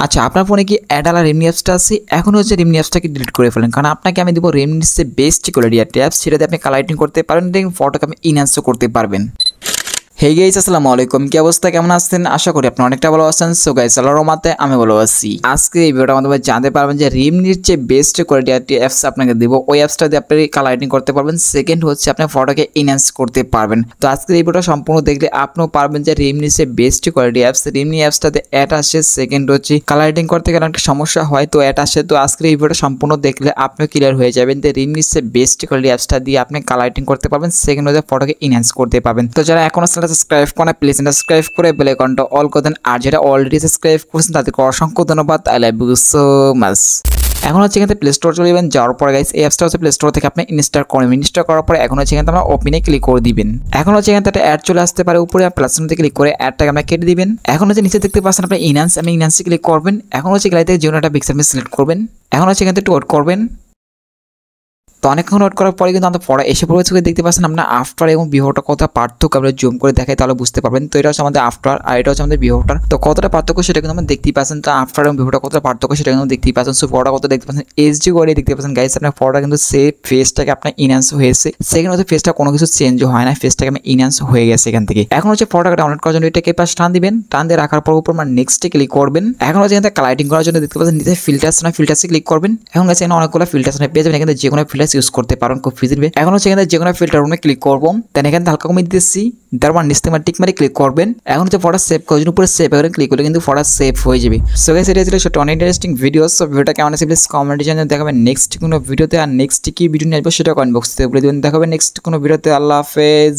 আচ্ছা, আপনার ফোনে কি অ্যাডালা রেমনি অ্যাপসটা আছে? এখন হচ্ছে রেমনি অ্যাপসটাকে ডিলিট করে ফেলেন, কারণ আপনাকে আমি দেবো রেমনির যে বেস্ট কোয়ালিটি একটা অ্যাপস, সেটাতে আপনি কালারিং করতে পারবেন, দেখুন ফটোকে আপনি ইনহ্যান্সও করতে পারবেন। হে গাইস, আসসালামু আলাইকুম। কি অবস্থা, কেমন আছেন? আশা করি আপনি অনেকটা ভালো আছেন। সো গাইস, আল্লাহর রহমতে আমি ভালো আছি। আজকে এই ভিডিওটার মাধ্যমে জানতে পারবেন যে রেমনির যে বেস্ট কোয়ালিটি একটি অ্যাপস আপনাকে দেব, ওই অ্যাপসটা দিয়ে আপনি কালারিং করতে পারবেন। সেকেন্ড হচ্ছে আপনি ফটোকে ইনহ্যান্স করতে পারবেন। তো আজকে এই ভিডিওটা সম্পূর্ণ দেখলে আপনিও পারবেন যে রেমনির যে বেস্ট কোয়ালিটি অ্যাপস, রেমনি অ্যাপসটাতে অ্যাড আসে। সেকেন্ড হচ্ছে কালারিং করতে গেলে একটা সমস্যা হয়, তো অ্যাড আসে। তো আজকে এই ভিডিওটা সম্পূর্ণ দেখলে আপনিও ক্লিয়ার হয়ে যাবেন যে রেমনির যে বেস্ট কোয়ালিটি অ্যাপসটা দিয়ে আপনি কালারিং করতে পারবেন। সেকেন্ড হচ্ছে ফটোকে ইনহ্যান্স করতে পারবেন। তো যারা এখনো চ্যানেলটা সাবস্ক্রাইব করেন, প্লিজ সাবস্ক্রাইব করে বেল আইকনটা অল করে দেন। আর যারা অলরেডি সাবস্ক্রাইব করেছেন তাদেরকে অসংখ্য ধন্যবাদ। I love you so much. এখন হচ্ছে এখানে প্লে স্টোর চলে যাবেন। যাওয়ার পরে গাইস এই অ্যাপসটা হচ্ছে প্লে স্টোর থেকে আপনি ইনস্টল করবেন। ইনস্টল করার পরে এখন হচ্ছে এখানে আমরা ওপেনে ক্লিক করে দিবেন। এখন হচ্ছে এখানে একটা অ্যাড চলে আসতে পারে, উপরে প্লাস চিহ্নতে ক্লিক করে অ্যাডটাকে আমরা কেটে দিবেন। এখন হচ্ছে নিচে দেখতে পাচ্ছেন আপনি ইনহ্যান্স, আমি ইনহ্যান্সে ক্লিক করবেন। এখন হচ্ছে গ্যালারি থেকে যে কোনো একটা পিকচার আপনি সিলেক্ট করবেন। এখন হচ্ছে এখান থেকে ওয়েট করবেন। তো অনেকক্ষণ ওয়েট করার পরে কিন্তু আমাদের পড়া এসে পড়েছে। দেখতে পাচ্ছেন আপনার আফটার এবং বিফোরটা কতটা পার্থক্য আমরা জুম করে দেখাই তাহলে বুঝতে পারবেন। তো এটা হচ্ছে আমাদের আফটার আর এটা হচ্ছে আমাদের বিফোরটার। তো কতটা পার্থক্য সেটা কিন্তু আমরা দেখতেই পাচ্ছেন। তো আফটার এবং বিফোরটা কতটা পার্থক্য সেটা কিন্তু দেখতেই পাচ্ছেন। সো পড়া কত দেখতে পাচ্ছেন, এইচডি করে দেখতে পাচ্ছেন গাইস। আপনার পড়া কিন্তু সেভ ফেসটাকে আপনার ইনহ্যান্স হয়েছে। সেকেন্ড হচ্ছে ফেসটা কোনো কিছু চেঞ্জ হয় না, ফেসটাকে আমি ইনহ্যান্স হয়ে গেছে এখান থেকে। এখন হচ্ছে ফটোটাকে ডাউনলোড করার জন্য এটাকে পাশ টান দিবেন। টান দিয়ে রাখার পর উপর মানে নেক্সটে ক্লিক করবেন। এখন হচ্ছে এখানে কালারিং করার জন্য দেখতে পাচ্ছেন নিচে ফিল্টার্স না, ফিল্টার্সে ক্লিক করবেন। এখন গাইস এখানে অনেকগুলো ফিল্টার্স পেয়ে যাবেন। এখানে যে কোনো ফিল্টার্স ইউজ করতে পারেন খুব ফিজিবি। এখন হচ্ছে এখানে যে কোনো ফিল্টার রুমে ক্লিক করবো। দেন এখানে হালকা কমিয়ে দিতেছি, তারপর নিচে টিক মারি ক্লিক করবেন। এখন হচ্ছে ফটো সেভ করার জন্য উপরে সেভ করে ক্লিক করলে কিন্তু ফটো সেভ হয়ে যাবে। সো গাইস, এটা ছিল ছোট অনেক ইন্টারেস্টিং ভিডিও। সো ভিডিওটা কেমন আছে প্লিজ কমেন্টে জানিয়ে দেখাবেন নেক্সট কোনো ভিডিওতে। আর নেক্সট কি ভিডিও নিয়ে আসবো সেটা কমেন্ট বক্সে বলে দেবেন। দেখাবেন নেক্সট কোনো ভিডিওতে। আল্লাহ হাফেজ।